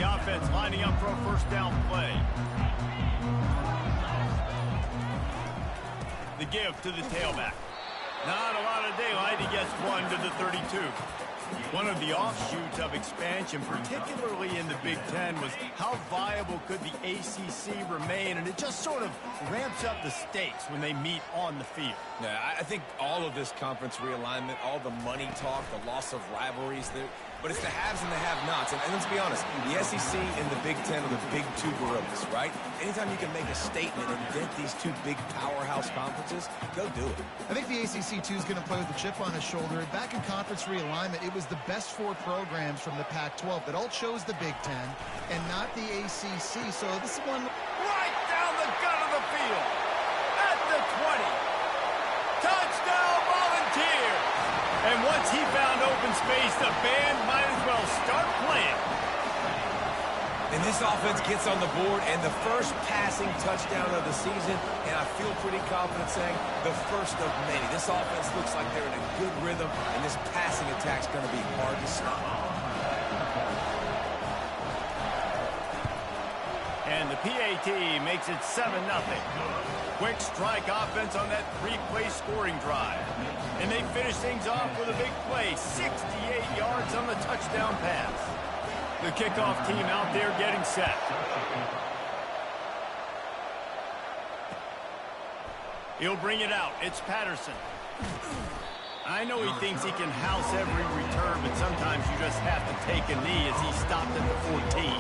The offense lining up for a first down play. The give to the tailback. Not a lot of daylight. He gets one to the 32. One of the offshoots of expansion, particularly in the Big Ten, was how viable could the ACC remain, and it just sort of ramps up the stakes when they meet on the field. Yeah, I think all of this conference realignment, all the money talk, the loss of rivalries, but it's the haves and the have-nots. And let's be honest, the SEC and the Big Ten are the big two gorillas, right? Anytime you can make a statement and dent these two big powerhouse conferences, go do it. I think the ACC, too, is going to play with a chip on his shoulder. Back in conference realignment, it was the best four programs from the Pac-12 that all chose the Big Ten and not the ACC. So this is one right down the gut of the field at the 20. Touchdown, Volunteers! And once he found open space, the band might as well start playing. And this offense gets on the board, and the first passing touchdown of the season, and I feel pretty confident saying the first of many. This offense looks like they're in a good rhythm, and this passing attack's going to be hard to stop. And the PAT makes it 7-0. Quick strike offense on that three-play scoring drive. And they finish things off with a big play, 68 yards on the touchdown pass. The kickoff team out there getting set. He'll bring it out. It's Patterson. I know he thinks he can house every return, but sometimes you just have to take a knee as he stopped at the 14.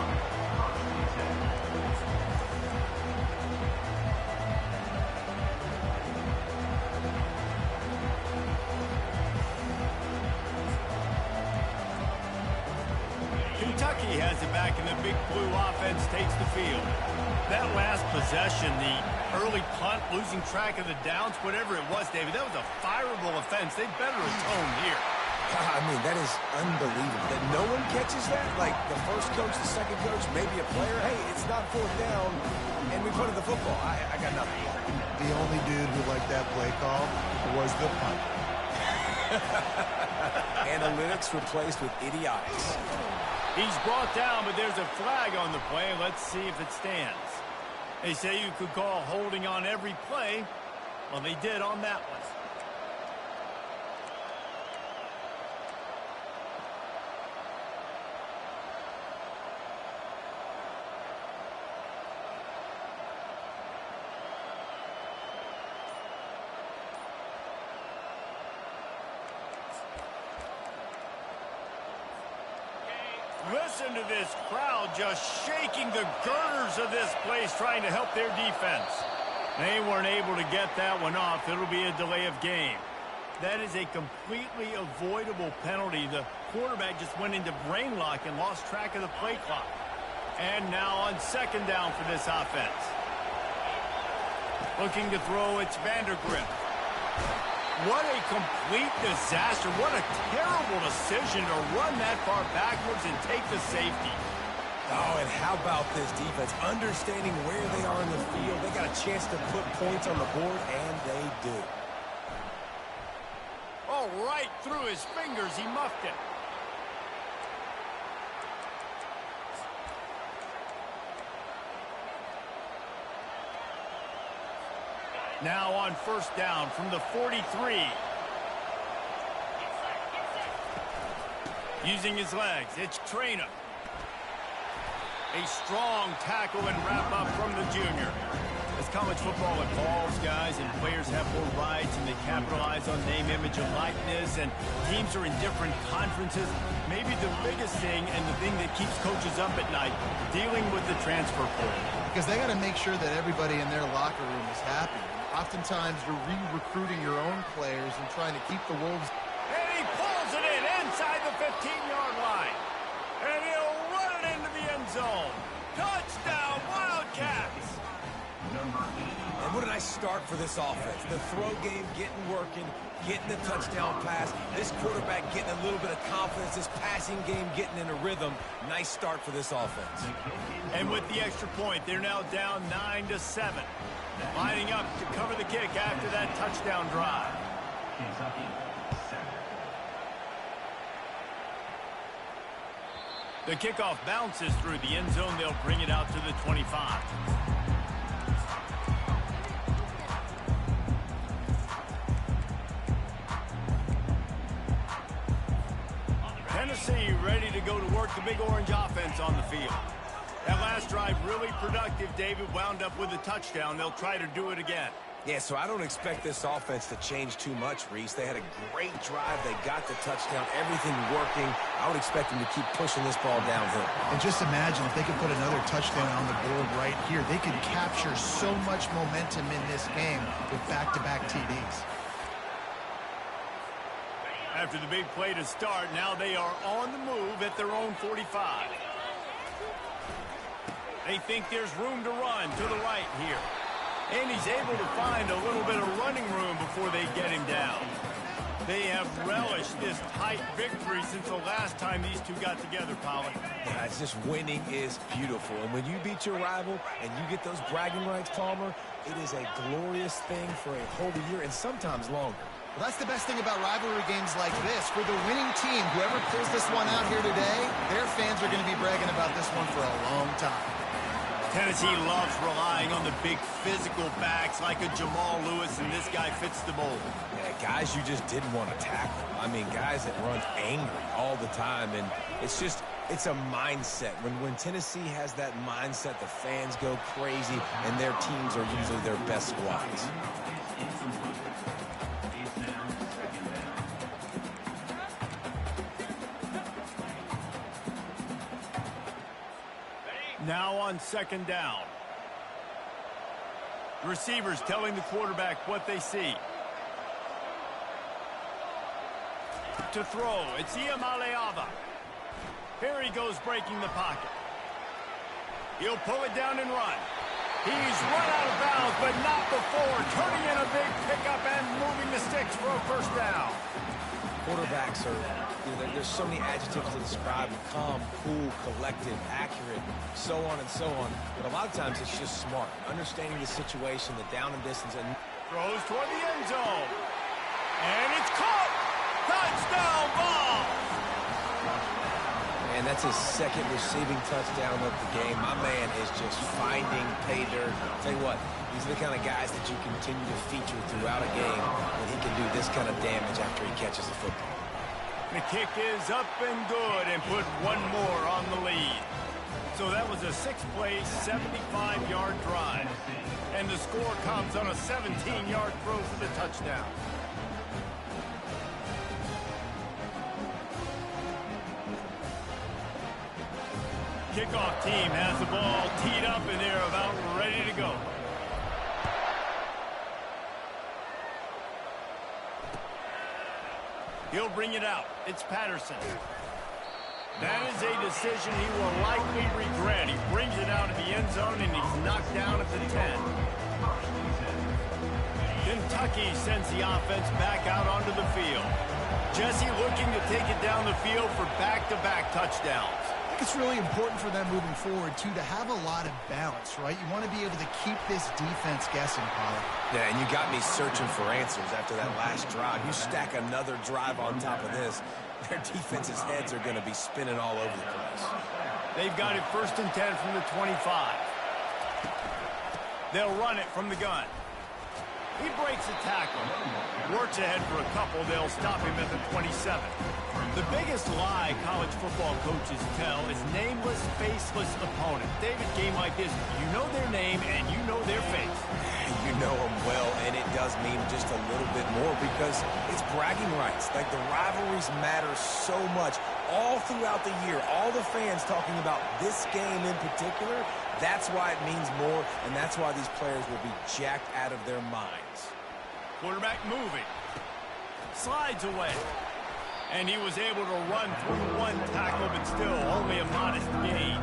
Kentucky has it back, and the Big Blue offense takes the field. That last possession, the early punt, losing track of the downs, whatever it was, David, that was a fireable offense. They better atone here. I mean, that is unbelievable. That no one catches that? Like the first coach, the second coach, maybe a player. Hey, it's not fourth down, and we punted the football. I got nothing. The only dude who liked that play call was the punt. Analytics replaced with idiotics. He's brought down, but there's a flag on the play. Let's see if it stands. They say you could call holding on every play. Well, they did on that one. Listen to this crowd just shaking the girders of this place trying to help their defense. They weren't able to get that one off. It'll be a delay of game. That is a completely avoidable penalty. The quarterback just went into brain lock and lost track of the play clock. And now on second down for this offense. Looking to throw, it's Vandergrift. What a complete disaster. What a terrible decision to run that far backwards and take the safety. Oh, and how about this defense? Understanding where they are in the field. They got a chance to put points on the board, and they do. Oh, right through his fingers. He muffed it. Now on first down from the 43. Using his legs, it's Traynor. A strong tackle and wrap up from the junior. As college football evolves, guys, and players have more rights and they capitalize on name, image, and likeness, and teams are in different conferences, maybe the biggest thing and the thing that keeps coaches up at night, dealing with the transfer portal. Because they got to make sure that everybody in their locker room is happy. Oftentimes, you're re-recruiting your own players and trying to keep the Wolves. And he pulls it in inside the 15-yard line. And he'll run it into the end zone. Touchdown, Wildcats! And what a nice start for this offense. The throw game getting working, getting the touchdown pass. This quarterback getting a little bit of confidence. This passing game getting in a rhythm. Nice start for this offense. And with the extra point, they're now down 9-7. Lining up to cover the kick after that touchdown drive. The kickoff bounces through the end zone. They'll bring it out to the 25. Tennessee ready to go to work the big orange offense on the field. That last drive really productive. David wound up with a touchdown. They'll try to do it again. Yeah, so I don't expect this offense to change too much, Reese. They had a great drive. They got the touchdown, everything working. I would expect them to keep pushing this ball downhill. And just imagine if they could put another touchdown on the board right here. They could capture so much momentum in this game with back-to-back TDs. After the big play to start, now they are on the move at their own 45. They think there's room to run to the right here. And he's able to find a little bit of running room before they get him down. They have relished this tight victory since the last time these two got together, Pollard. Yeah, it's just winning is beautiful. And when you beat your rival and you get those bragging rights, Palmer, it is a glorious thing for a whole year and sometimes longer. Well, that's the best thing about rivalry games like this. For the winning team, whoever pulls this one out here today, their fans are going to be bragging about this one for a long time. Tennessee loves relying on the big physical backs like a Jamal Lewis, and this guy fits the mold. Yeah, guys you just didn't want to tackle. I mean, guys that run angry all the time, and it's a mindset. When Tennessee has that mindset, the fans go crazy, and their teams are usually their best squads. Now on second down. The receivers telling the quarterback what they see. To throw, it's Iamaleava. Here he goes breaking the pocket. He'll pull it down and run. He's run out of bounds, but not before turning in a big pickup and moving the sticks for a first down. Quarterbacks are, there's so many adjectives to describe them: calm, cool, collected, accurate, so on and so on. But a lot of times it's just smart, understanding the situation, the down and distance, and throws toward the end zone. And it's caught! Touchdown ball! And that's his second receiving touchdown of the game. My man is just finding pay dirt. I'll tell you what, these are the kind of guys that you continue to feature throughout a game when he can do this kind of damage after he catches the football. The kick is up and good and put one more on the lead. So that was a 6-play, 75-yard drive. And the score comes on a 17-yard throw for the touchdown. Kickoff team has the ball teed up and they're about ready to go. He'll bring it out. It's Patterson. That is a decision he will likely regret. He brings it out of the end zone and he's knocked down at the 10. Kentucky sends the offense back out onto the field. Jesse looking to take it down the field for back-to-back touchdowns. It's really important for them moving forward, too, to have a lot of balance, right? You want to be able to keep this defense guessing, Pollard. Yeah, and you got me searching for answers after that last drive. You stack another drive on top of this, their defense's heads are going to be spinning all over the place. They've got it 1st and 10 from the 25. They'll run it from the gun. He breaks a tackle. Works ahead for a couple. They'll stop him at the 27. The biggest lie college football coaches tell is nameless, faceless opponent. David, game like this, you know their name and you know their face. You know them well, and it does mean just a little bit more because it's bragging rights. Like, the rivalries matter so much all throughout the year. All the fans talking about this game in particular, that's why it means more, and that's why these players will be jacked out of their minds. Quarterback moving. Slides away. And he was able to run through one tackle, but still only a modest gain.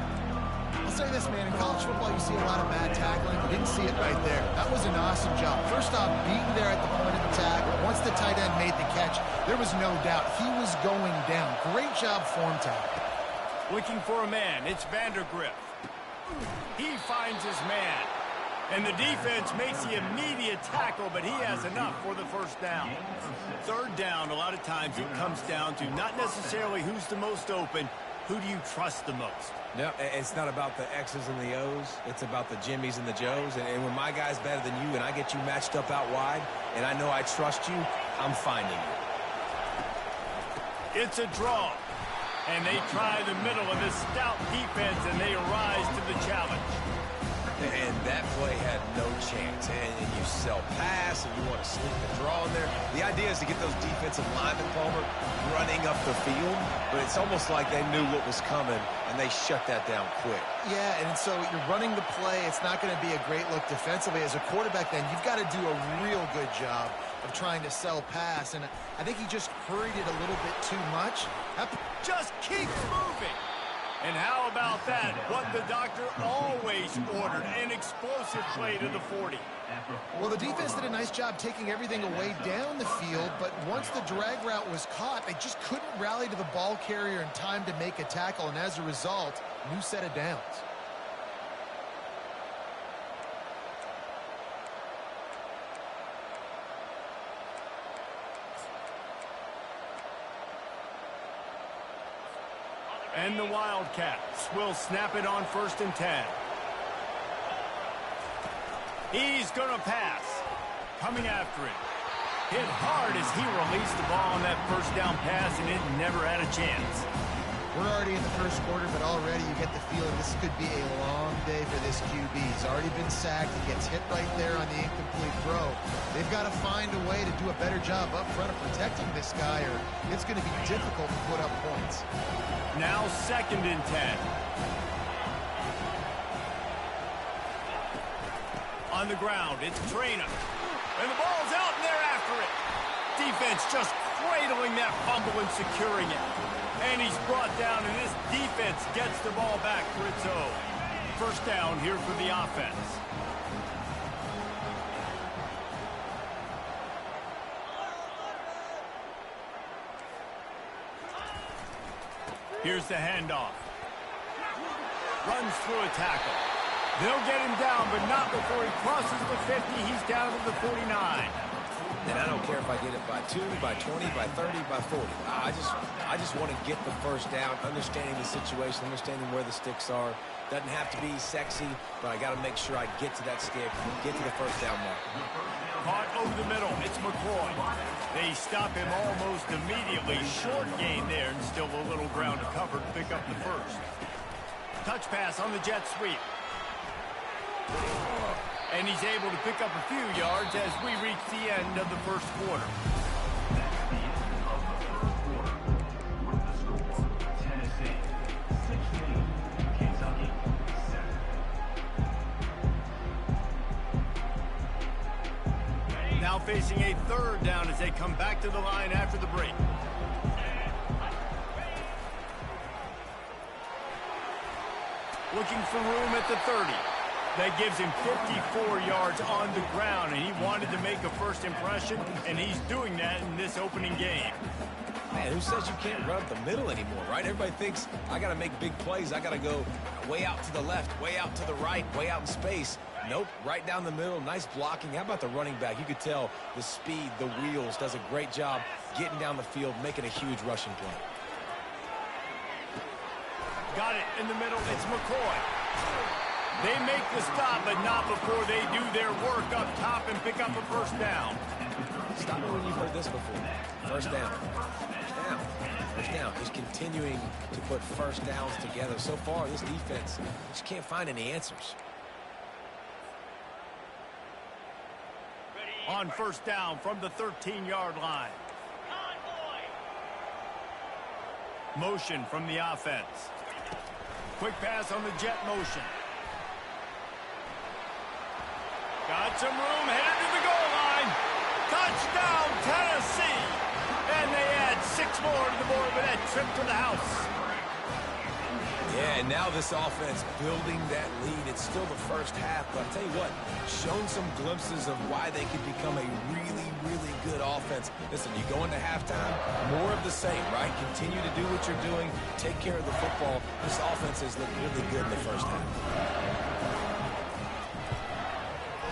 I'll say this, man, in college football, you see a lot of bad tackling. You didn't see it right there. That was an awesome job. First off, beating there at the point of the tackle. Once the tight end made the catch, there was no doubt he was going down. Great job form tackle. Looking for a man. It's Vandergrift. He finds his man. And the defense makes the immediate tackle, but he has enough for the first down. 3rd down, a lot of times it comes down to not necessarily who's the most open, Who do you trust the most? No, it's not about the X's and the O's. It's about the Jimmys and the Joes. And when my guy's better than you and I get you matched up out wide and I know I trust you, I'm finding you. It's a draw. And they try the middle of this stout defense, and they rise to the challenge. And that play had no chance. And you sell pass, and you want to sneak the draw in there. The idea is to get those defensive linemen, Palmer, running up the field. But it's almost like they knew what was coming, and they shut that down quick. Yeah, and so you're running the play. It's not going to be a great look defensively. As a quarterback, then, you've got to do a real good job of trying to sell pass. And I think he just hurried it a little bit too much. Just keep moving. And how about that? What the doctor always ordered, an explosive play to the 40. Well, the defense did a nice job taking everything away down the field, but once the drag route was caught, they just couldn't rally to the ball carrier in time to make a tackle, and as a result, new set of downs. And the Wildcats will snap it on 1st and 10. He's going to pass. Coming after him. Hit hard as he released the ball on that first down pass, and it never had a chance. We're already in the first quarter, but already you get the feeling this could be a long day for this QB. He's already been sacked. He gets hit right there on the incomplete throw. They've got to find a way to do a better job up front of protecting this guy, or it's going to be difficult to put up points. Now 2nd and 10. On the ground, it's Traynor. And the ball's out, and they're after it. Defense just cradling that fumble and securing it. And he's brought down, and this defense gets the ball back for its own. 1st down here for the offense. Here's the handoff. Runs through a tackle. They'll get him down, but not before he crosses the 50. He's down to the 49. And I don't care if I get it by 2, by 20, by 30, by 40. I just want to get the 1st down, understanding the situation, understanding where the sticks are. Doesn't have to be sexy, but I got to make sure I get to that stick, get to the 1st down mark. Caught over the middle. It's McCoy. They stop him almost immediately. Short gain there, and still a little ground to cover to pick up the 1st. Touch pass on the jet sweep. And he's able to pick up a few yards as we reach the end of the 1st quarter. Now facing a 3rd down as they come back to the line after the break. Looking for room at the 30. That gives him 54 yards on the ground, and he wanted to make a first impression, and he's doing that in this opening game. Man, who says you can't run up the middle anymore, right? Everybody thinks I got to make big plays. I got to go way out to the left, way out to the right, way out in space. Nope, right down the middle, nice blocking. How about the running back? You could tell the speed, the wheels, does a great job getting down the field, making a huge rushing play. Got it in the middle. It's McCoy. They make the stop, but not before they do their work up top and pick up a 1st down. Stop me when you've heard this before. 1st down. 1st down. 1st down. Just continuing to put 1st downs together. So far, this defense just can't find any answers. On 1st down from the 13-yard line. Motion from the offense. Quick pass on the jet motion. Got some room, headed to the goal line. Touchdown, Tennessee. And they add 6 more to the board with that trip to the house. Yeah, and now this offense building that lead. It's still the 1st half, but I'll tell you what, shown some glimpses of why they could become a really, really good offense. Listen, you go into halftime, more of the same, right? Continue to do what you're doing, take care of the football. This offense has looked really good in the 1st half.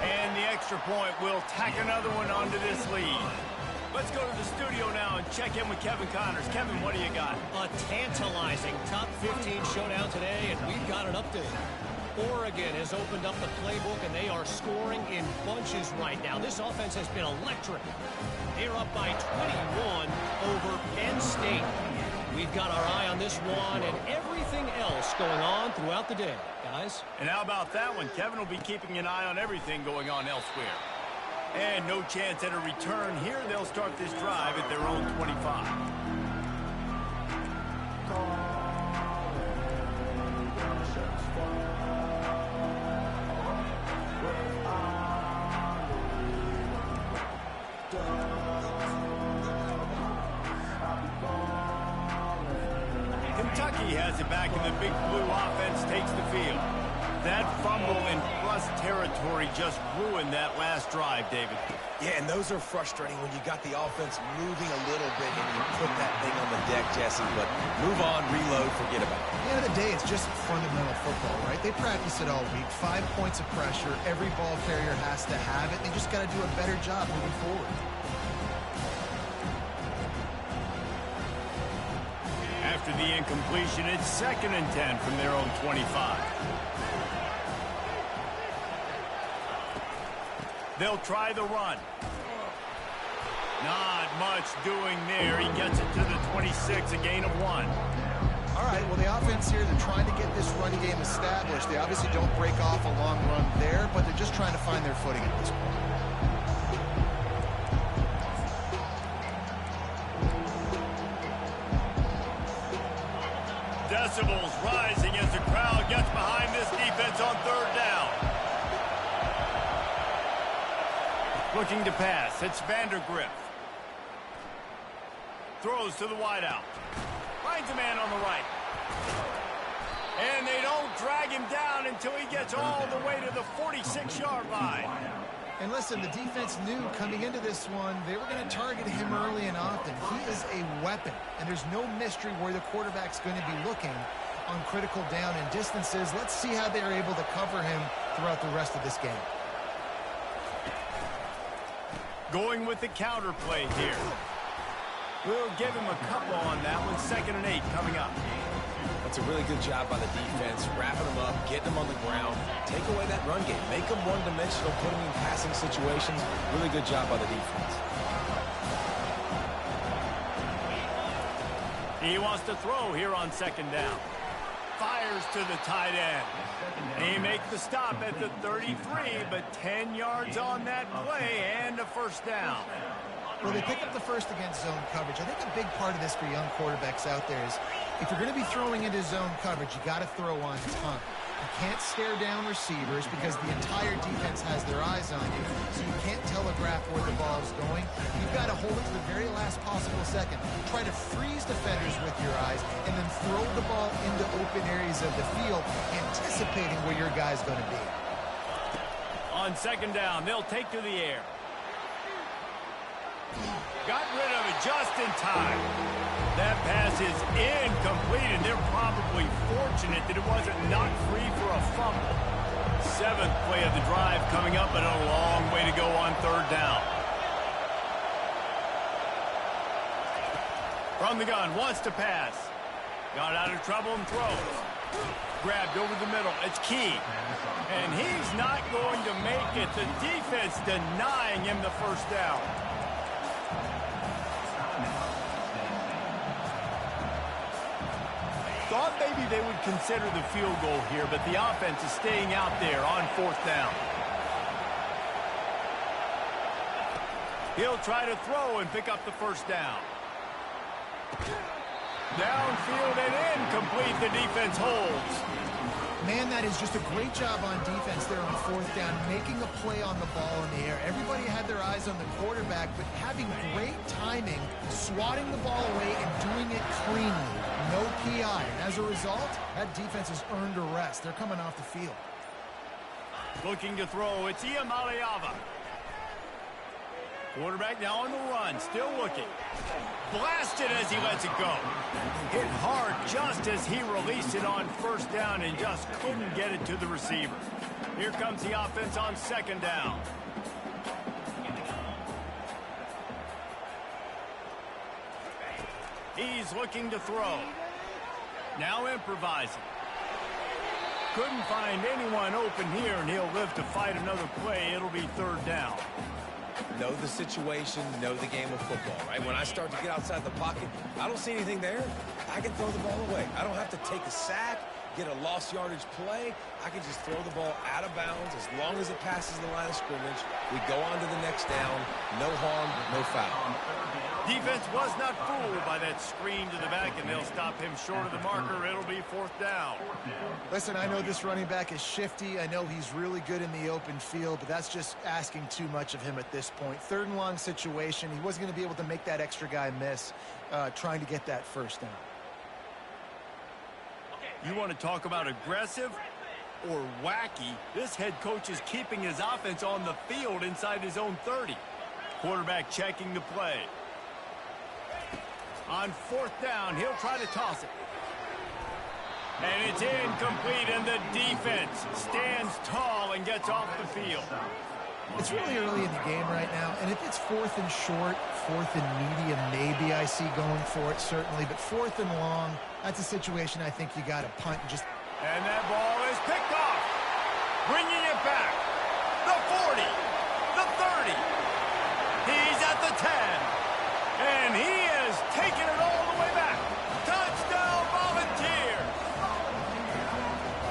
And the extra point will tack another one onto this lead. Let's go to the studio now and check in with Kevin Connors. Kevin, what do you got? A tantalizing top 15 showdown today, and we've got an update. Oregon has opened up the playbook, and they are scoring in bunches right now. This offense has been electric. They're up by 21 over Penn State. We've got our eye on this one and everything else going on throughout the day, guys. And how about that one? Kevin will be keeping an eye on everything going on elsewhere. And no chance at a return here. They'll start this drive at their own 25. Kentucky has it back, and the Big Blue offense takes the field. That fumble in plus territory just ruined that last drive, David. Yeah, and those are frustrating when you got the offense moving a little bit and you put that thing on the deck, Jesse. But move on, reload, forget about it. At the end of the day, it's just fundamental football, right? They practice it all week. 5 points of pressure. Every ball carrier has to have it. They just got to do a better job moving forward. After the incompletion, it's 2nd and 10 from their own 25. They'll try the run. Not much doing there. He gets it to the 26, a gain of 1. All right, well, the offense here, they're trying to get this run game established. They obviously don't break off a long run there, but they're just trying to find their footing at this point. Decibels rising as the crowd gets behind this defense on 3rd down. Looking to pass. It's Vandergriff. Throws to the wideout. Finds a man on the right. And they don't drag him down until he gets all the way to the 46-yard line. And listen, the defense knew coming into this one, they were going to target him early and often. He is a weapon, and there's no mystery where the quarterback's going to be looking on critical down and distances. Let's see how they are able to cover him throughout the rest of this game. Going with the counter play here. We'll give him a couple on that one. 2nd and 8 coming up. That's a really good job by the defense, wrapping them up, getting them on the ground, take away that run game, make them one-dimensional, put them in passing situations. Really good job by the defense. He wants to throw here on 2nd down. Fires to the tight end. He makes the stop at the 33, but 10 yards on that play and a 1st down. Well, they pick up the first against zone coverage. I think a big part of this for young quarterbacks out there is if you're going to be throwing into zone coverage, you got to throw on time. You can't stare down receivers because the entire defense has their eyes on you, so you can't telegraph where the ball's going. You've got to hold it to the very last possible second. Try to freeze defenders with your eyes and then throw the ball into open areas of the field, anticipating where your guy's going to be. On 2nd down, they'll take to the air. Got rid of it just in time. That pass is incomplete, and they're probably fortunate that it wasn't knocked free for a fumble. 7th play of the drive coming up, and a long way to go on 3rd down. From the gun, wants to pass. Got out of trouble and throws. Grabbed over the middle. It's Key. And he's not going to make it. The defense denying him the 1st down. Thought maybe they would consider the field goal here, but the offense is staying out there on 4th down. He'll try to throw and pick up the 1st down. Downfield and incomplete. The defense holds. Man, that is just a great job on defense there on 4th down, making a play on the ball in the air. Everybody had their eyes on the quarterback, but having great timing, swatting the ball away and doing it cleanly. No PI. And as a result, that defense has earned a rest. They're coming off the field. Looking to throw. It's Iamaleava. Quarterback now on the run. Still looking. Blasted as he lets it go. Hit hard just as he released it on 1st down and just couldn't get it to the receiver. Here comes the offense on 2nd down. He's looking to throw. Now improvising. Couldn't find anyone open here, and he'll live to fight another play. It'll be third down. Know the situation, know the game of football, right? When I start to get outside the pocket, I don't see anything there. I can throw the ball away. I don't have to take a sack, get a lost yardage play. I can just throw the ball out of bounds. As long as it passes the line of scrimmage, we go on to the next down. No harm, no foul. Defense was not fooled by that screen to the back, and they'll stop him short of the marker. It'll be fourth down. Listen, I know this running back is shifty. I know he's really good in the open field, but that's just asking too much of him at this point. Third and long situation. He wasn't going to be able to make that extra guy miss trying to get that first down. You want to talk about aggressive or wacky? This head coach is keeping his offense on the field inside his own 30. Quarterback checking the play. On fourth down, he'll try to toss it. And it's incomplete, and the defense stands tall and gets off the field. It's really early in the game right now, and if it's fourth and short, fourth and medium, maybe I see going for it, certainly. But fourth and long, that's a situation I think you got to punt and just... And that ball is picked off. Bringing it back. The 40. The 30. He's at the 10. And he is taking it all the way back. Touchdown, Volunteers.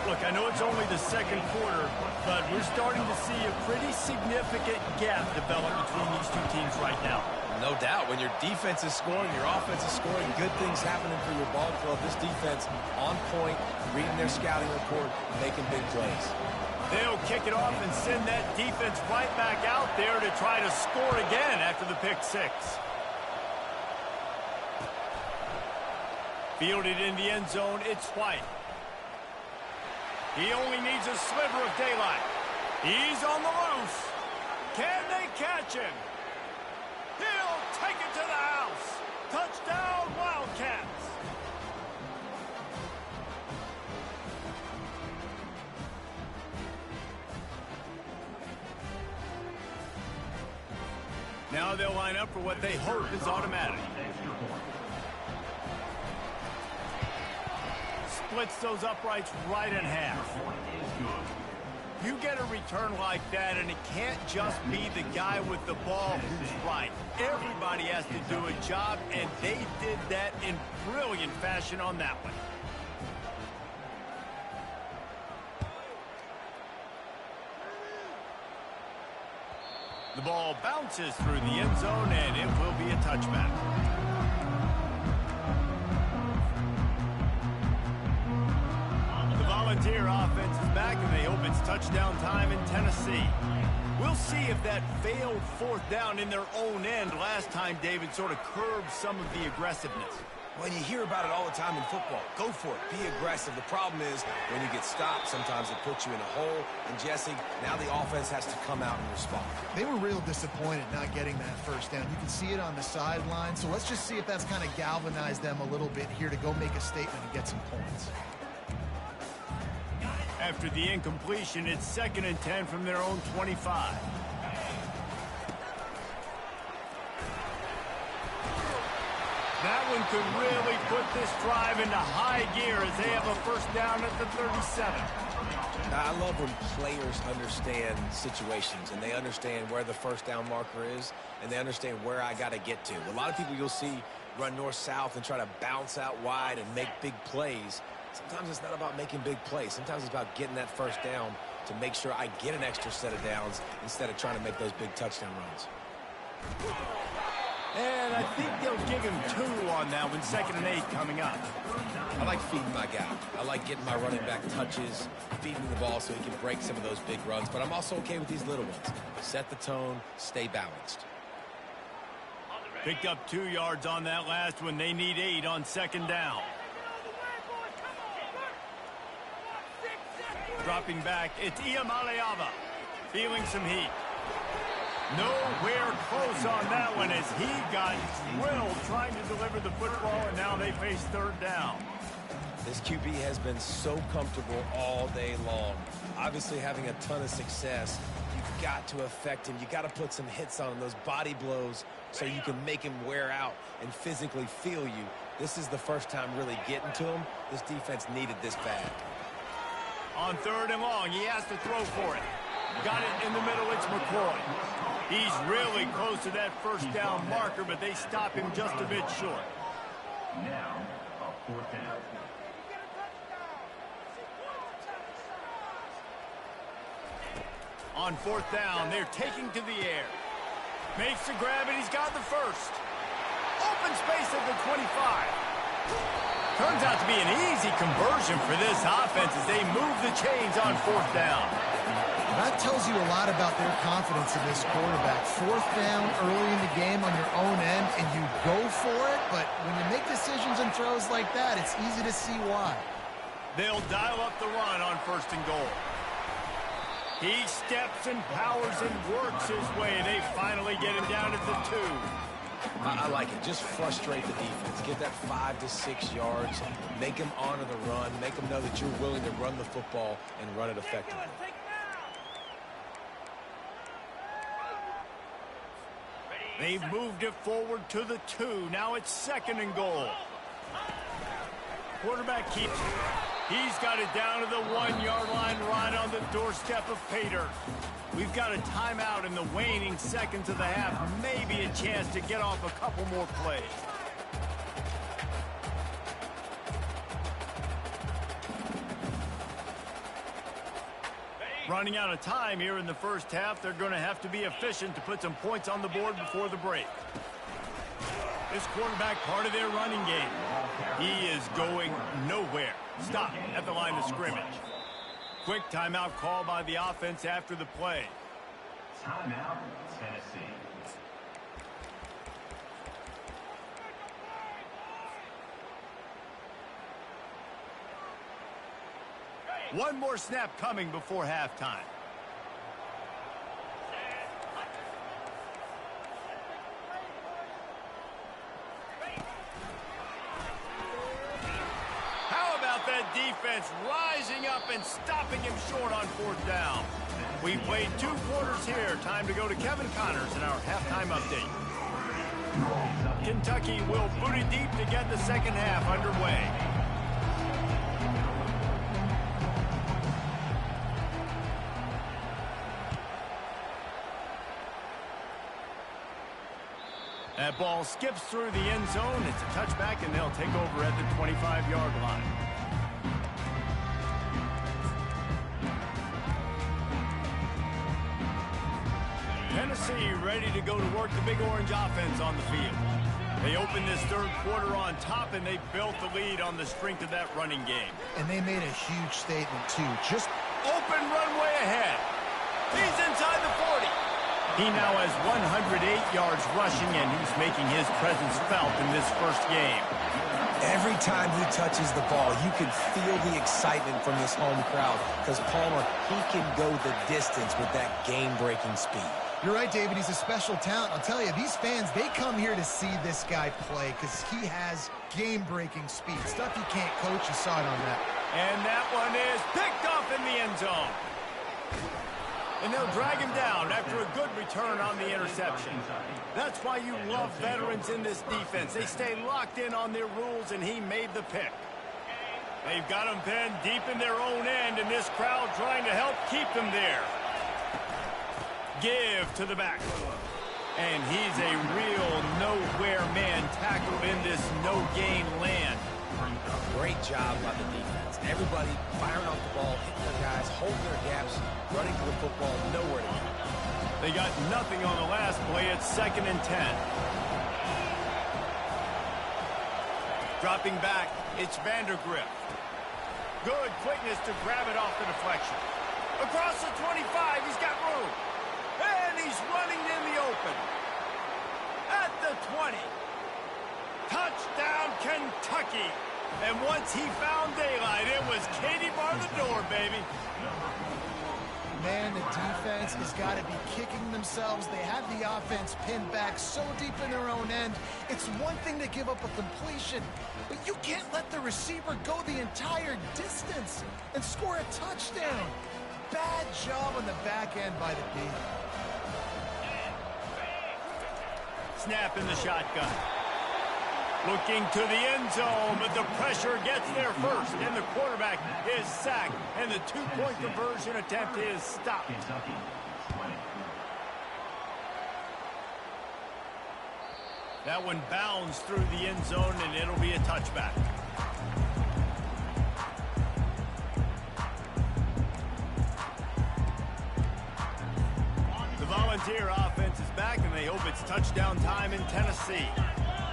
Look, I know it's only the second quarter, but we're starting to see a pretty significant gap develop between these two teams right now. No doubt. When your defense is scoring, your offense is scoring, good things happening for your ball club. This defense on point, reading their scouting report, making big plays. They'll kick it off and send that defense right back out there to try to score again after the pick six. Fielded in the end zone, it's White. He only needs a sliver of daylight. He's on the loose. Can they catch him? He'll take it to the house. Touchdown, Wildcats. Now they'll line up for what they hope is automatic. Splits those uprights right in half. You get a return like that, and it can't just be the guy with the ball who's right. Everybody has to do a job, and they did that in brilliant fashion on that one. The ball bounces through the end zone, and it will be a touchback. Volunteer offense is back, and they hope it's touchdown time in Tennessee. We'll see if that failed fourth down in their own end last time, David, sort of curbed some of the aggressiveness. When you hear about it all the time in football, go for it. Be aggressive. The problem is when you get stopped, sometimes it puts you in a hole. And, Jesse, now the offense has to come out and respond. They were real disappointed not getting that first down. You can see it on the sideline. So let's just see if that's kind of galvanized them a little bit here to go make a statement and get some points. After the incompletion, it's 2nd and 10 from their own 25. That one could really put this drive into high gear as they have a first down at the 37. I love when players understand situations and they understand where the first down marker is and they understand where I got to get to. A lot of people you'll see run north-south and try to bounce out wide and make big plays. Sometimes it's not about making big plays. Sometimes it's about getting that first down to make sure I get an extra set of downs instead of trying to make those big touchdown runs. And I think they'll give him 2 on that one, 2nd and 8 coming up. I like feeding my guy. I like getting my running back touches, feeding the ball so he can break some of those big runs. But I'm also okay with these little ones. Set the tone, stay balanced. Picked up 2 yards on that last one. They need 8 on 2nd down. Dropping back, it's Iamaleava feeling some heat. Nowhere close on that one as he got drilled trying to deliver the football, and now they face 3rd down. This QB has been so comfortable all day long. Obviously having a ton of success. You've got to affect him. You got to put some hits on him, those body blows, so you can make him wear out and physically feel you. This is the first time really getting to him. This defense needed this bad. On 3rd and long, he has to throw for it. Got it in the middle, it's McCoy. He's really close to that first down marker, but they stop him just a bit short. Now, a 4th down. On 4th down, they're taking to the air. Makes the grab, and he's got the first. Open space at the 25. Turns out to be an easy conversion for this offense as they move the chains on 4th down. That tells you a lot about their confidence in this quarterback. 4th down early in the game on your own end, and you go for it, but when you make decisions and throws like that, it's easy to see why. They'll dial up the run on 1st and goal. He steps and powers and works his way. They finally get him down at the 2. I like it. Just frustrate the defense. Get that 5 to 6 yards. Make them honor the run. Make them know that you're willing to run the football and run it effectively. They've moved it forward to the 2. Now it's 2nd and goal. Quarterback keeps it. He's got it down to the 1-yard line right on the doorstep of Pater. We've got a timeout in the waning seconds of the half. Maybe a chance to get off a couple more plays. Running out of time here in the first half. They're going to have to be efficient to put some points on the board before the break. This quarterback part of their running game. He is going nowhere. Stop at the line of scrimmage. Quick timeout call by the offense after the play. Timeout, Tennessee. One more snap coming before halftime. How about that defense rising up and stopping him short on 4th down? We played 2 quarters here. Time to go to Kevin Connors in our halftime update. Kentucky will boot it deep to get the second half underway. That ball skips through the end zone. It's a touchback, and they'll take over at the 25-yard line. Tennessee ready to go to work the Big Orange offense on the field. They opened this 3rd quarter on top, and they built the lead on the strength of that running game. And they made a huge statement, too. Just open runway ahead. He's inside the 40. He now has 108 yards rushing, and he's making his presence felt in this first game. Every time he touches the ball, you can feel the excitement from this home crowd because Palmer, he can go the distance with that game-breaking speed. You're right, David. He's a special talent. I'll tell you, these fans, they come here to see this guy play because he has game-breaking speed. Stuff you can't coach. You saw it on that. And that one is picked off in the end zone. And they'll drag him down after a good return on the interception. That's why you love veterans in this defense. They stay locked in on their rules, and he made the pick. They've got him pinned deep in their own end, and this crowd trying to help keep them there. Give to the back. And he's a real nowhere man tackled in this no-gain land. Great job by the defense. Everybody firing off the ball, hitting their guys, holding their gaps, running to the football, nowhere to go. They got nothing on the last play. It's 2nd and 10. Dropping back, it's Vandergrift. Good quickness to grab it off the deflection. Across the 25, he's got room. And he's running in the open. At the 20. Touchdown, Kentucky. And once he found daylight, it was Katie bar the door, baby. Man, the defense has got to be kicking themselves. They have the offense pinned back so deep in their own end. It's one thing to give up a completion, but you can't let the receiver go the entire distance and score a touchdown. Bad job on the back end by the D. Snap in the shotgun. Looking to the end zone, but the pressure gets there first, and the quarterback is sacked, and the two-point conversion attempt is stopped. Kentucky, 20. That one bounds through the end zone, and it'll be a touchback. The Volunteer offense is back, and they hope it's touchdown time in Tennessee.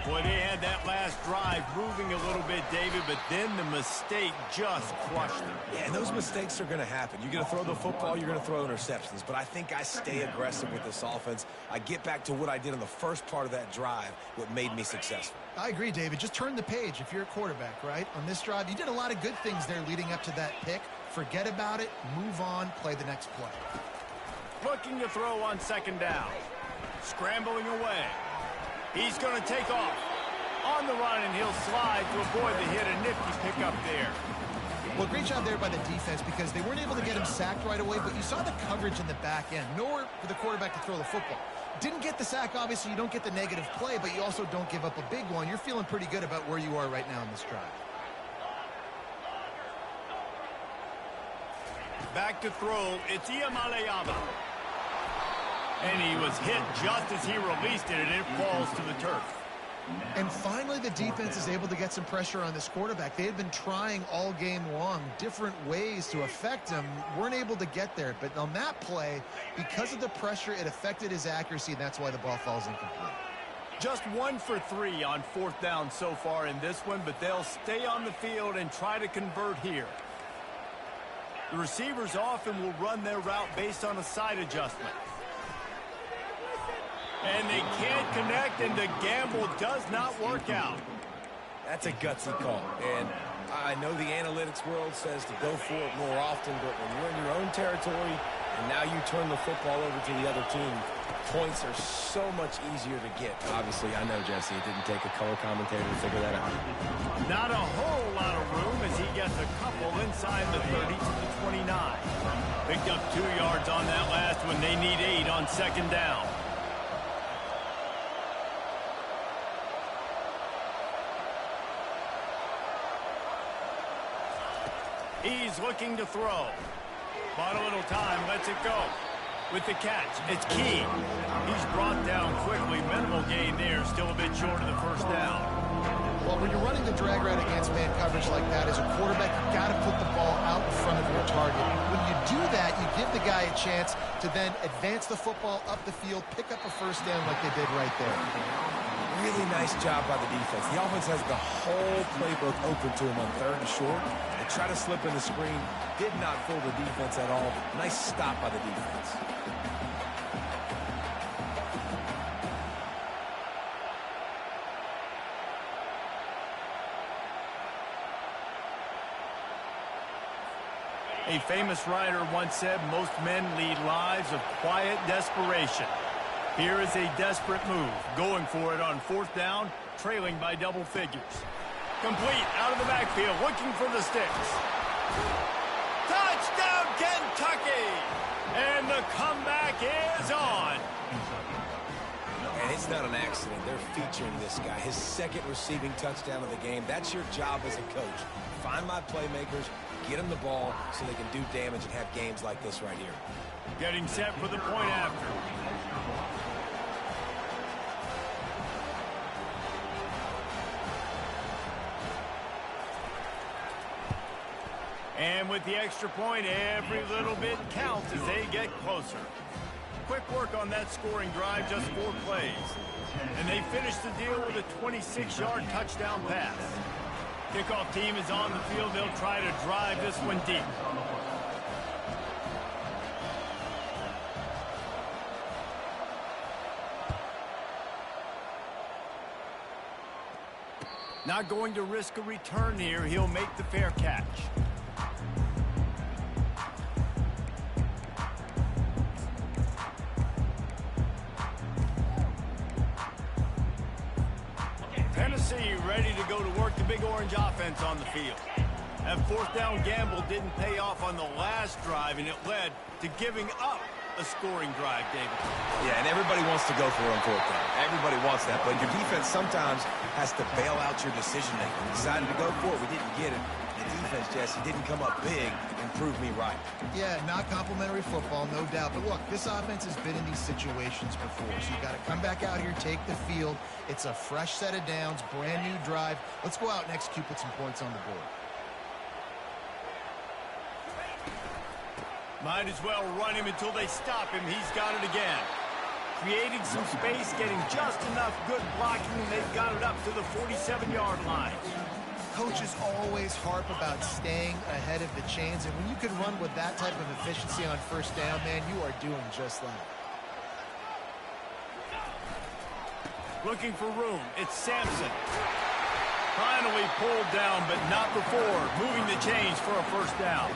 Boy, they had that last drive moving a little bit, David, but then the mistake just crushed them. Yeah, and those mistakes are going to happen. You're going to throw the football, you're going to throw interceptions. But I think I stay aggressive with this offense. I get back to what I did in the first part of that drive, what made me successful. I agree, David. Just turn the page if you're a quarterback, right? On this drive, you did a lot of good things there leading up to that pick. Forget about it, move on, play the next play. Looking to throw on second down. Scrambling away. He's going to take off. On the run, and he'll slide to avoid the hit. A nifty pickup there. Well, great job there by the defense because they weren't able to get him sacked right away, but you saw the coverage in the back end. Nowhere for the quarterback to throw the football. Didn't get the sack, obviously. You don't get the negative play, but you also don't give up a big one. You're feeling pretty good about where you are right now in this drive. Back to throw. It's Iamaleava. And he was hit just as he released it, and it falls to the turf. And finally, the defense is able to get some pressure on this quarterback. They had been trying all game long different ways to affect him. Weren't able to get there. But on that play, because of the pressure, it affected his accuracy, and that's why the ball falls incomplete. Just 1 for 3 on fourth down so far in this one, but they'll stay on the field and try to convert here. The receivers often will run their route based on a side adjustment. And they can't connect, and the gamble does not work out. That's a gutsy call. And I know the analytics world says to go for it more often, but when you're in your own territory and now you turn the football over to the other team, points are so much easier to get. Obviously, I know, Jesse, it didn't take a color commentator to figure that out. Not a whole lot of room as he gets a couple inside the 30 to the 29. Picked up 2 yards on that last one. They need 8 on second down. He's looking to throw. Bought a little time, lets it go. With the catch, it's Key. He's brought down quickly. Minimal gain there, still a bit short of the first down. Well, when you're running the drag route against man coverage like that, as a quarterback, you've got to put the ball out in front of your target. When you do that, you give the guy a chance to then advance the football up the field, pick up a first down like they did right there. Really nice job by the defense. The offense has the whole playbook open to him on 3rd and short. They try to slip in the screen. Did not fool the defense at all. Nice stop by the defense. A famous writer once said, most men lead lives of quiet desperation. Here is a desperate move, going for it on fourth down, trailing by double figures. Complete, out of the backfield, looking for the sticks. Touchdown, Kentucky! And the comeback is on. And it's not an accident. They're featuring this guy. His 2nd receiving touchdown of the game. That's your job as a coach. Find my playmakers, get them the ball so they can do damage and have games like this right here. Getting set for the point after. And with the extra point, every little bit counts as they get closer. Quick work on that scoring drive, just 4 plays. And they finish the deal with a 26-yard touchdown pass. Kickoff team is on the field. They'll try to drive this one deep. Not going to risk a return here. He'll make the fair catch. Tennessee ready to go to work the Big Orange offense on the field. That fourth down gamble didn't pay off on the last drive, and it led to giving up a scoring drive, David. Yeah, and everybody wants to go for it on fourth down. Everybody wants that, but your defense sometimes has to bail out your decision-making. Decided to go for it, we didn't get it. The defense, Jesse, didn't come up big and prove me right. Yeah, not complimentary football, no doubt. But look, this offense has been in these situations before, so you got to come back out here, take the field. It's a fresh set of downs, brand new drive. Let's go out and execute, put some points on the board. Might as well run him until they stop him. He's got it again. Creating some space, getting just enough good blocking, and they've got it up to the 47-yard line. Coaches always harp about staying ahead of the chains, and when you can run with that type of efficiency on first down, man, you are doing just that. Looking for room. It's Sampson. Finally pulled down, but not before. Moving the chains for a first down.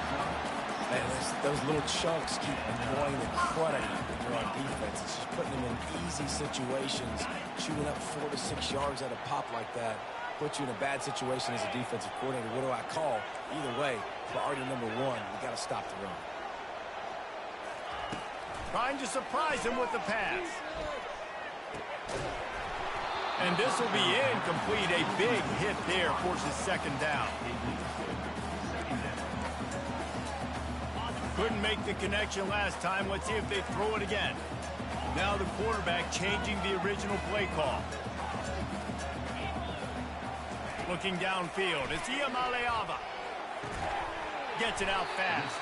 Man, those little chunks keep annoying the crud out of you when you're on defense. It's just putting them in easy situations, shooting up 4 to 6 yards at a pop like that. Put you in a bad situation as a defensive coordinator. What do I call? Either way, priority number one, we got to stop the run. Trying to surprise him with the pass. And this will be incomplete. A big hit there forces second down. Couldn't make the connection last time. Let's see if they throw it again. Now the quarterback changing the original play call. Looking downfield. It's Iamaleava. Gets it out fast.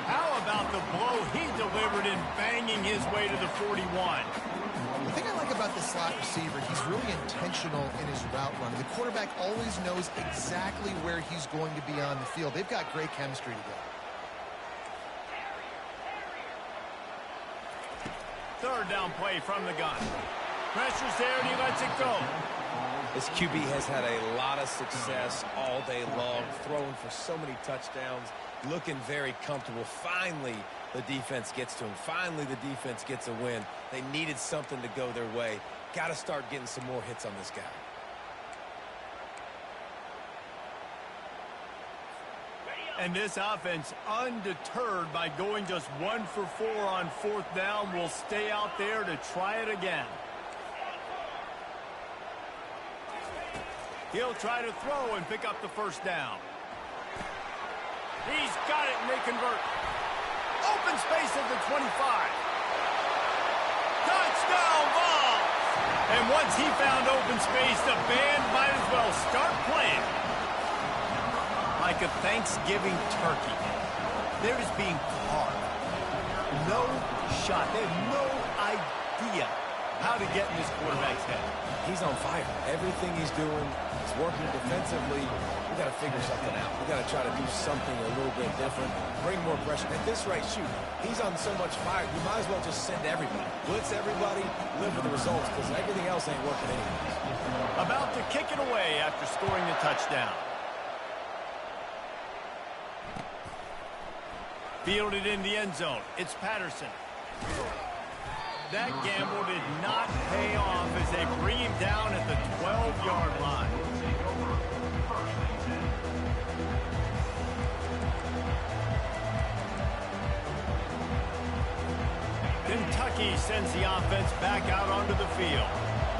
How about the blow he delivered in banging his way to the 41? The thing I like about the slot receiver, he's really intentional in his route run. The quarterback always knows exactly where he's going to be on the field. They've got great chemistry together. Third down play from the gun. Pressure's there and he lets it go. This QB has had a lot of success all day long, throwing for so many touchdowns, looking very comfortable. Finally, the defense gets to him. Finally, the defense gets a win. They needed something to go their way. Got to start getting some more hits on this guy. And this offense, undeterred by going just 1 for 4 on fourth down, will stay out there to try it again. He'll try to throw and pick up the first down. He's got it, and they convert. Open space at the 25. Touchdown ball! And once he found open space, the band might as well start playing. Like a Thanksgiving turkey. They're just being carved. No shot. They have no idea how to get in this quarterback's head. He's on fire. Everything he's doing is working defensively. We got to figure something out. We got to try to do something a little bit different. Bring more pressure. At this rate, shoot, he's on so much fire, you might as well just send everybody. Blitz everybody, live with the results, because everything else ain't working anyways. About to kick it away after scoring the touchdown. Fielded in the end zone. It's Patterson. That gamble did not pay off as they bring him down at the 12-yard line. Kentucky sends the offense back out onto the field.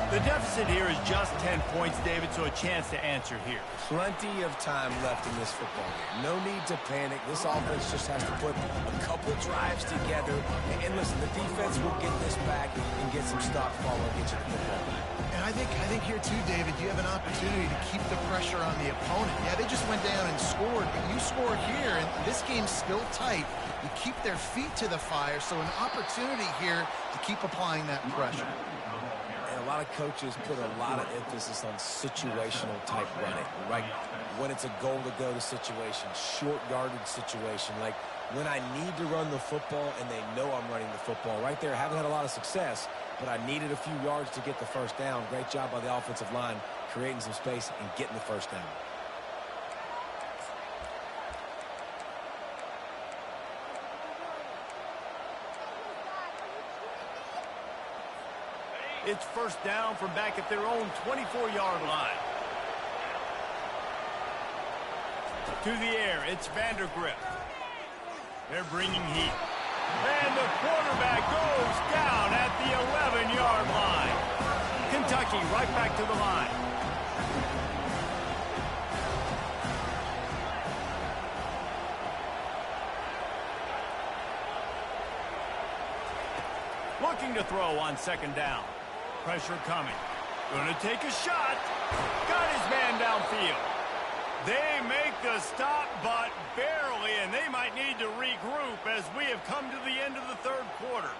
The deficit here is just 10 points, David, so a chance to answer here. Plenty of time left in this football game. No need to panic. This offense just has to put a couple drives together. And listen, the defense will get this back and get some stop follow and get you the football back. And I think here too, David, you have an opportunity to keep the pressure on the opponent. Yeah, they just went down and scored, but you score here, and this game's still tight. You keep their feet to the fire, so an opportunity here to keep applying that pressure. A lot of coaches put a lot of emphasis on situational type running, right? When it's a goal-to-go situation, short yardage situation, like when I need to run the football and they know I'm running the football. Right there, I haven't had a lot of success, but I needed a few yards to get the first down. Great job by the offensive line, creating some space and getting the first down. It's first down from back at their own 24-yard line. To the air, it's Vandergrift. They're bringing heat. And the quarterback goes down at the 11-yard line. Kentucky right back to the line. Looking to throw on second down. Pressure coming. Going to take a shot. Got his man downfield. They make the stop, but barely, and they might need to regroup as we have come to the end of the third quarter.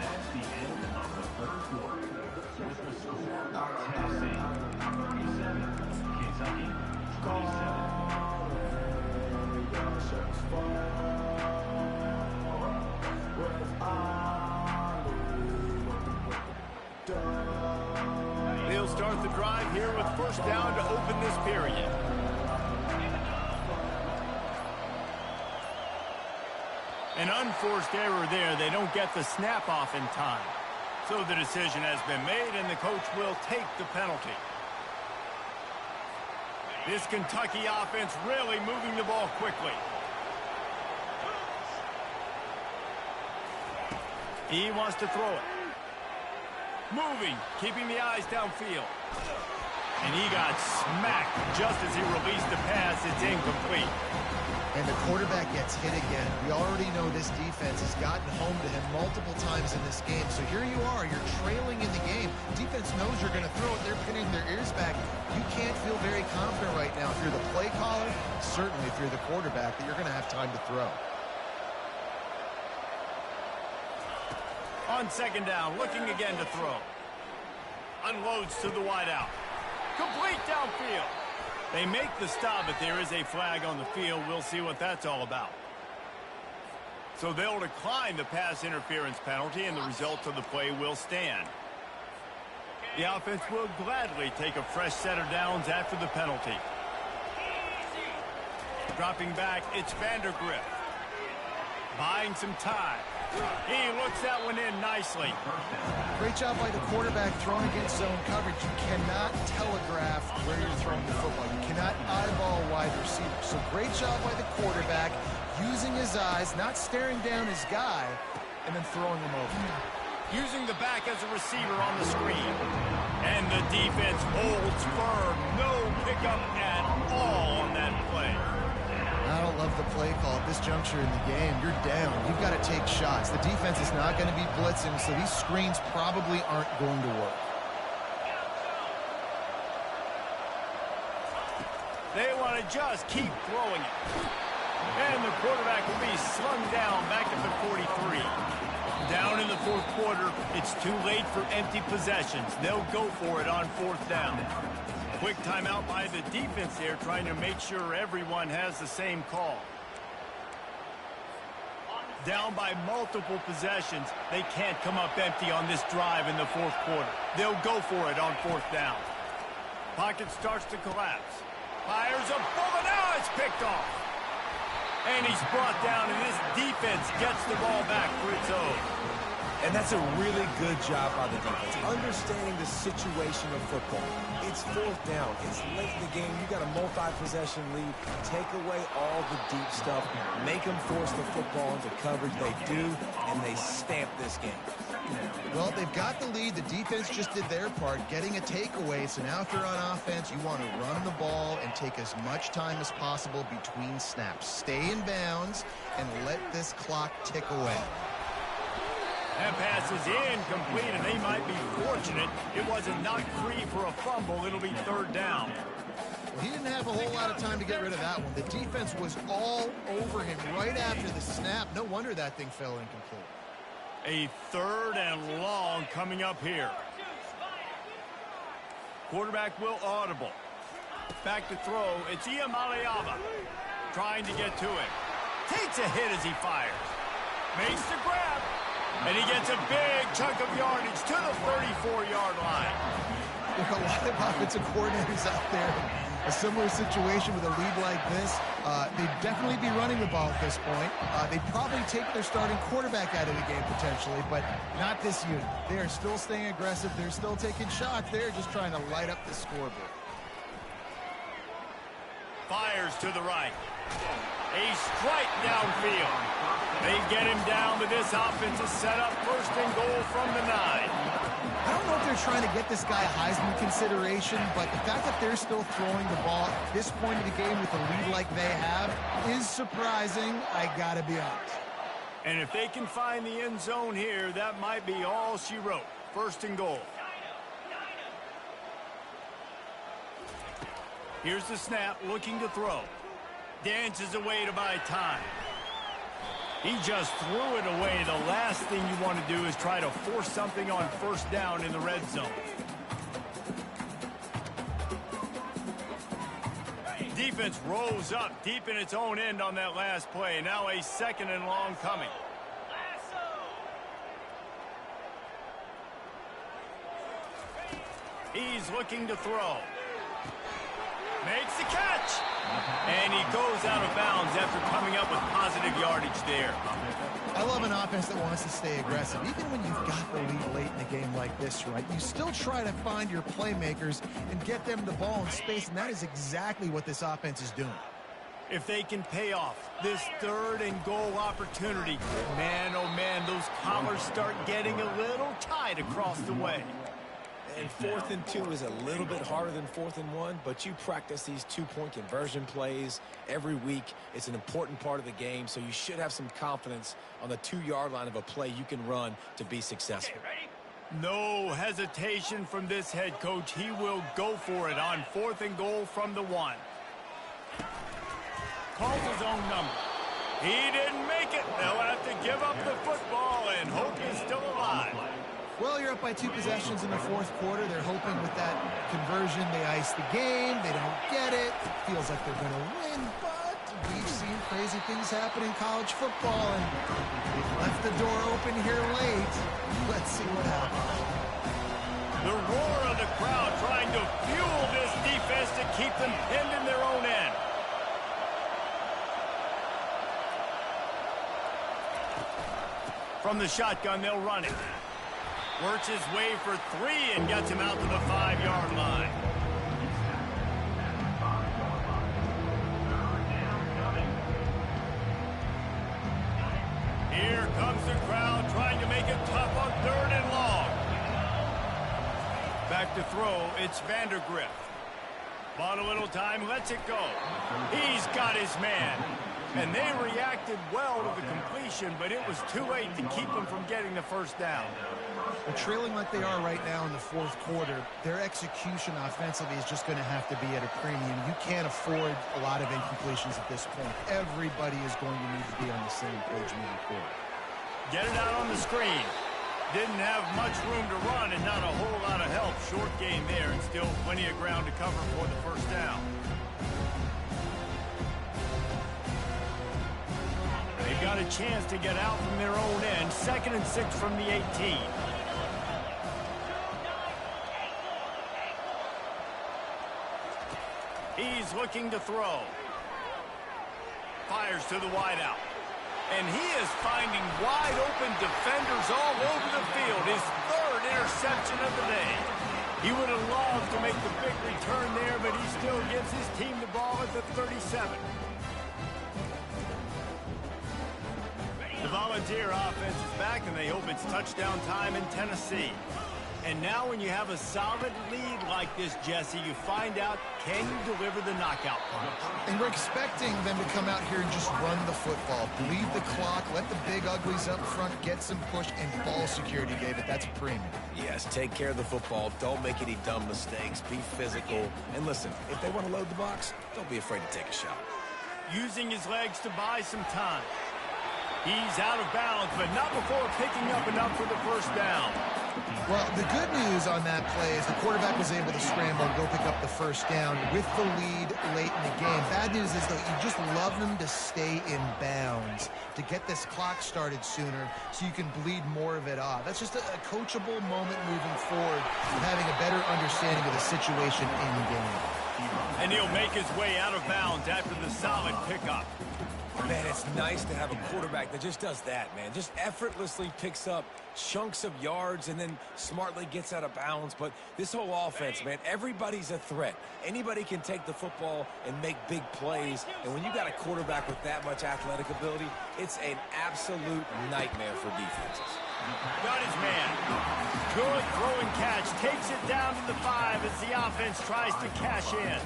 That's the end of the third quarter. With the score, Tennessee 37, Kentucky 27. They'll start the drive here with first down to open this period. An unforced error there. They don't get the snap off in time. So the decision has been made, and the coach will take the penalty. This Kentucky offense really moving the ball quickly. He wants to throw it. Moving, keeping the eyes downfield. And he got smacked just as he released the pass. It's incomplete. And the quarterback gets hit again. We already know this defense has gotten home to him multiple times in this game. So here you are, you're trailing in the game. Defense knows you're going to throw it. They're pinning their ears back. You can't feel very confident right now if you're the play caller, certainly if you're the quarterback, that you're going to have time to throw. On second down, looking again to throw. Unloads to the wideout. Complete downfield. They make the stop, but there is a flag on the field. We'll see what that's all about. So they'll decline the pass interference penalty, and the result of the play will stand. The offense will gladly take a fresh set of downs after the penalty. Dropping back, it's Vandergrift. Buying some time. He looks that one in nicely. Great job by the quarterback throwing against zone coverage. You cannot telegraph where you're throwing the football. You cannot eyeball a wide receiver. So great job by the quarterback using his eyes, not staring down his guy, and then throwing him over. Using the back as a receiver on the screen. And the defense holds firm. No pickup at all on that play. I don't love the play call at this juncture in the game. You're down. You've got to take shots. The defense is not going to be blitzing, so these screens probably aren't going to work. They want to just keep throwing it. And the quarterback will be slung down back at the 43. Down in the fourth quarter, it's too late for empty possessions. They'll go for it on fourth down. Quick timeout by the defense there, trying to make sure everyone has the same call. Down by multiple possessions, they can't come up empty on this drive in the fourth quarter. They'll go for it on fourth down. Pocket starts to collapse. Fires a bullet. Now it's picked off. And he's brought down, and this defense gets the ball back for its own. And that's a really good job by the defense, understanding the situation of football. It's fourth down. It's late in the game. You got a multi-possession lead. Take away all the deep stuff. Make them force the football into coverage. They do, and they stamp this game. Well, they've got the lead. The defense just did their part, getting a takeaway. So now if you're on offense, you want to run the ball and take as much time as possible between snaps. Stay in bounds and let this clock tick away. That pass is incomplete, and they might be fortunate it wasn't knocked free for a fumble. It'll be third down. Well, he didn't have a whole lot of time to get rid of that one. The defense was all over him right after the snap. No wonder that thing fell incomplete. A third and long coming up here. Quarterback will audible. Back to throw. It's Iamaleava trying to get to it. Takes a hit as he fires. Makes the grab. And he gets a big chunk of yardage to the 34-yard line. There are a lot of offensive coordinators out there. A similar situation with a lead like this. They'd definitely be running the ball at this point. They'd probably take their starting quarterback out of the game potentially, but not this unit. They are still staying aggressive. They're still taking shots. They're just trying to light up the scoreboard. Fires to the right. A strike downfield. They get him down, but this offense is set up first and goal from the 9. I don't know if they're trying to get this guy Heisman consideration, but the fact that they're still throwing the ball at this point of the game with a lead like they have is surprising, I gotta be honest. And if they can find the end zone here, that might be all she wrote. First and goal. Here's the snap, looking to throw. Dances away to buy time. He just threw it away. The last thing you want to do is try to force something on first down in the red zone. Defense rolls up deep in its own end on that last play. Now a second and long coming. He's looking to throw. Makes the catch. And he goes out of bounds after coming up with positive yardage there. I love an offense that wants to stay aggressive. Even when you've got the lead late in a game like this, right, you still try to find your playmakers and get them the ball in space, and that is exactly what this offense is doing. If they can pay off this third and goal opportunity, man, oh man, those collars start getting a little tight across the way. And 4th and 2 is a little bit harder than 4th and 1, but you practice these two-point conversion plays every week. It's an important part of the game, so you should have some confidence on the 2-yard line of a play you can run to be successful. No hesitation from this head coach. He will go for it on 4th and goal from the 1. Calls his own number. He didn't make it. They'll have to give up the football and hope he's still alive. Well, you're up by 2 possessions in the 4th quarter. They're hoping with that conversion they ice the game. They don't get it. Feels like they're going to win, but we've seen crazy things happen in college football, and left the door open here late. Let's see what happens. The roar of the crowd trying to fuel this defense to keep them pinned in their own end. From the shotgun, they'll run it. Works his way for 3 and gets him out to the 5-yard line. Here comes the crowd trying to make it tough on 3rd and long. Back to throw, it's Vandergrift. Bought a little time, lets it go. He's got his man. And they reacted well to the completion, but it was too late to keep them from getting the first down. Well, trailing like they are right now in the 4th quarter, their execution offensively is just going to have to be at a premium. You can't afford a lot of incompletions at this point. Everybody is going to need to be on the same page moving forward. Get it out on the screen. Didn't have much room to run and not a whole lot of help. Short game there and still plenty of ground to cover for the first down. They've got a chance to get out from their own end. 2nd and 6 from the 18. He's looking to throw. Fires to the wideout. And he is finding wide open defenders all over the field. His 3rd interception of the day. He would have loved to make the big return there, but he still gives his team the ball at the 37. The Volunteer offense is back, and they hope it's touchdown time in Tennessee. And now when you have a solid lead like this, Jesse, you find out, can you deliver the knockout punch? And we're expecting them to come out here and just run the football, bleed the clock, let the big uglies up front get some push, and ball security, David. That's a premium. Yes, take care of the football. Don't make any dumb mistakes. Be physical. And listen, if they want to load the box, don't be afraid to take a shot. Using his legs to buy some time. He's out of bounds, but not before picking up enough for the first down. Well, the good news on that play is the quarterback was able to scramble and go pick up the first down with the lead late in the game. Bad news is, though, you just love them to stay in bounds, to get this clock started sooner so you can bleed more of it off. That's just a coachable moment moving forward, having a better understanding of the situation in game. And he'll make his way out of bounds after the solid pickup. Man, it's nice to have a quarterback that just does that, man. Just effortlessly picks up chunks of yards and then smartly gets out of bounds. But this whole offense, man, everybody's a threat. Anybody can take the football and make big plays. And when you got a quarterback with that much athletic ability, it's an absolute nightmare for defenses. Got his man. Good throwing catch. Takes it down to the 5 as the offense tries to cash in.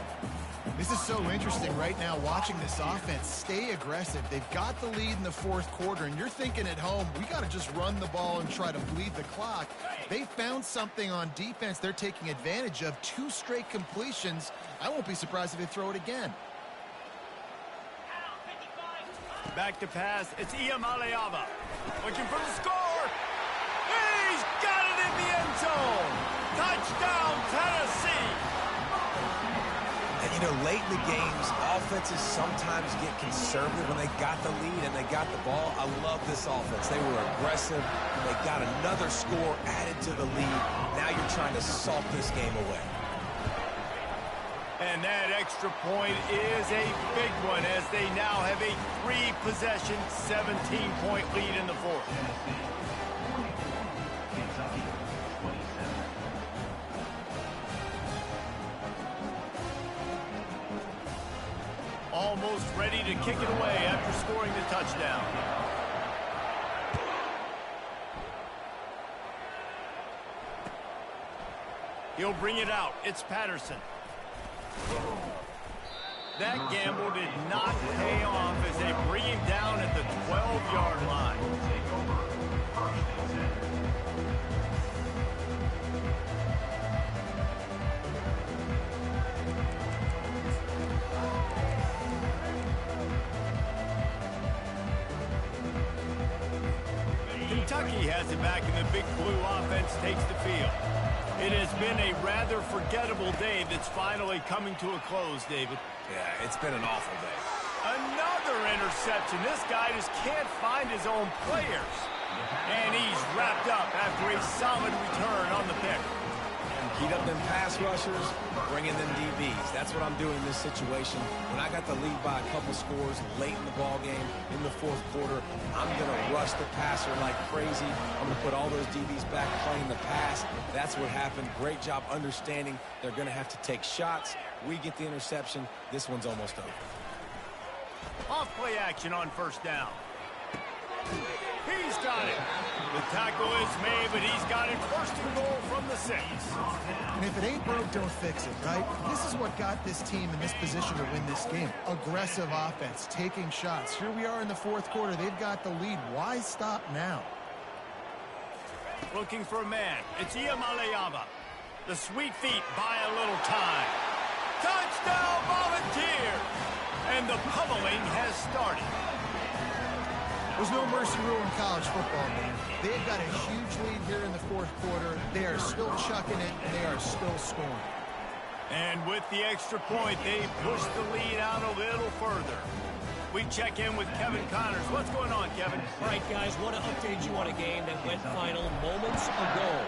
This is so interesting right now, watching this offense stay aggressive. They've got the lead in the fourth quarter, and you're thinking at home, we got to just run the ball and try to bleed the clock. They found something on defense they're taking advantage of. 2 straight completions. I won't be surprised if they throw it again. Back to pass. It's Iamaleava. Looking for the score. He's got it in the end zone. Touchdown, Tennessee. And, you know, late in the games, offenses sometimes get conservative when they got the lead and they got the ball. I love this offense. They were aggressive. They got another score added to the lead. Now you're trying to salt this game away. And that extra point is a big one as they now have a 3-possession, 17-point lead in the fourth. Kentucky 27. Almost ready to kick it away after scoring the touchdown. He'll bring it out. It's Patterson. That gamble did not pay off as they bring him down at the 12-yard line. Take over. First and 10. Kentucky has it back, and the Big Blue offense takes the field. It has been a rather forgettable day that's finally coming to a close, David. Yeah, it's been an awful day. Another interception. This guy just can't find his own players. And he's wrapped up after a solid return on the pick. Heat up them pass rushers, bring in them DBs. That's what I'm doing in this situation. When I got the lead by a couple scores late in the ball game, in the fourth quarter, I'm going to rush the passer like crazy. I'm going to put all those DBs back playing the pass. That's what happened. Great job understanding they're going to have to take shots. We get the interception. This one's almost over. Off play action on first down. He's got it. The tackle is made, but he's got it first and goal from the 6. And if it ain't broke, don't fix it, right? This is what got this team in this position to win this game. Aggressive offense, taking shots. Here we are in the fourth quarter. They've got the lead. Why stop now? Looking for a man. It's Iamaleava. The sweet feet buy a little time. Touchdown, Volunteers! And the pummeling has started. There's no mercy rule in college football, man. They've got a huge lead here in the fourth quarter. They are still chucking it, and they are still scoring. And with the extra point, they push the lead out a little further. We check in with Kevin Connors. What's going on, Kevin? All right, guys, want to update you on a game that went final moments ago.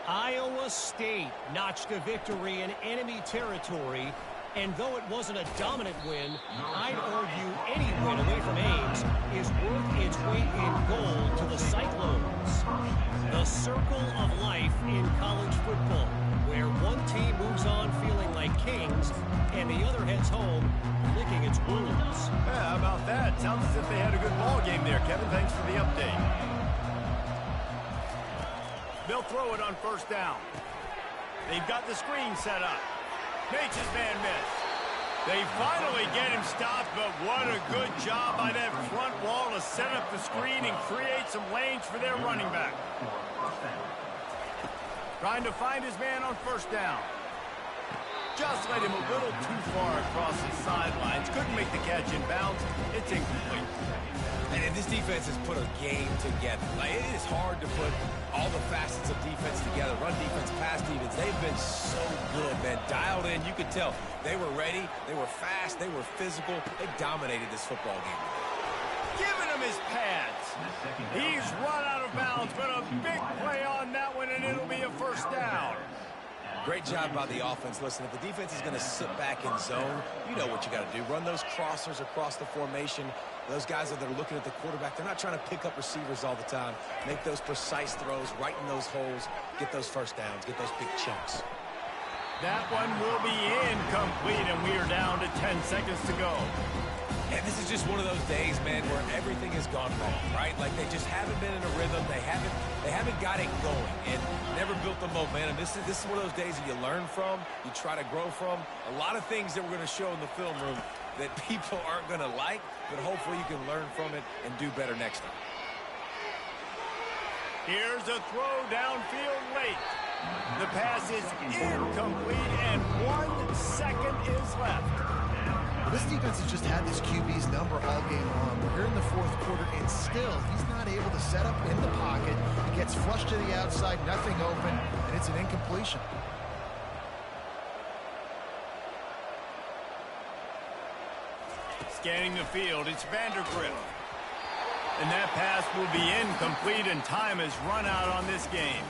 Iowa State notched a victory in enemy territory. And though it wasn't a dominant win, I'd argue any win away from Ames is worth its weight in gold to the Cyclones. The circle of life in college football, where one team moves on feeling like kings, and the other heads home licking its wounds. Yeah, how about that? Sounds as if they had a good ball game there, Kevin. Thanks for the update. They'll throw it on first down. They've got the screen set up. Makes his man miss. They finally get him stopped, but what a good job by that front wall to set up the screen and create some lanes for their running back. Trying to find his man on first down. Just let him a little too far across the sidelines. Couldn't make the catch in bounds. It's incomplete. And this defense has put a game together. Like, it is hard to put all the facets of defense together. Run defense, pass defense. They've been so good, man. Dialed in. You could tell they were ready. They were fast. They were physical. They dominated this football game. Giving him his pads. He's run out of bounds, but a big play on that one, and it'll be a first down. Great job by the offense. Listen, if the defense is going to sit back in zone, you know what you got to do. Run those crossers across the formation. Those guys that are looking at the quarterback, they're not trying to pick up receivers all the time. Make those precise throws right in those holes. Get those first downs. Get those big chunks. That one will be incomplete, and we are down to 10 seconds to go. And this is just one of those days, man, where everything has gone wrong, right? Like they just haven't been in a rhythm. They haven't got it going and never built the momentum. This is one of those days that you learn from, you try to grow from. A lot of things that we're going to show in the film room that people aren't going to like, but hopefully you can learn from it and do better next time. Here's a throw downfield late. The pass is incomplete, and 1 second is left. This defense has just had this QB's number all game long. We're here in the fourth quarter, and still, he's not able to set up in the pocket. He gets flushed to the outside, nothing open, and it's an incompletion. Scanning the field, it's Vandergrift. And that pass will be incomplete, and time has run out on this game.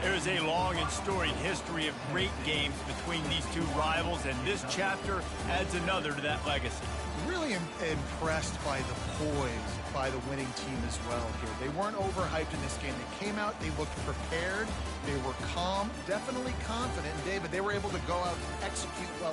There is a long and storied history of great games between these two rivals, and this chapter adds another to that legacy. Really impressed by the poise by the winning team as well here. They weren't overhyped in this game. They came out, they looked prepared, they were calm, definitely confident. And David, they were able to go out and execute well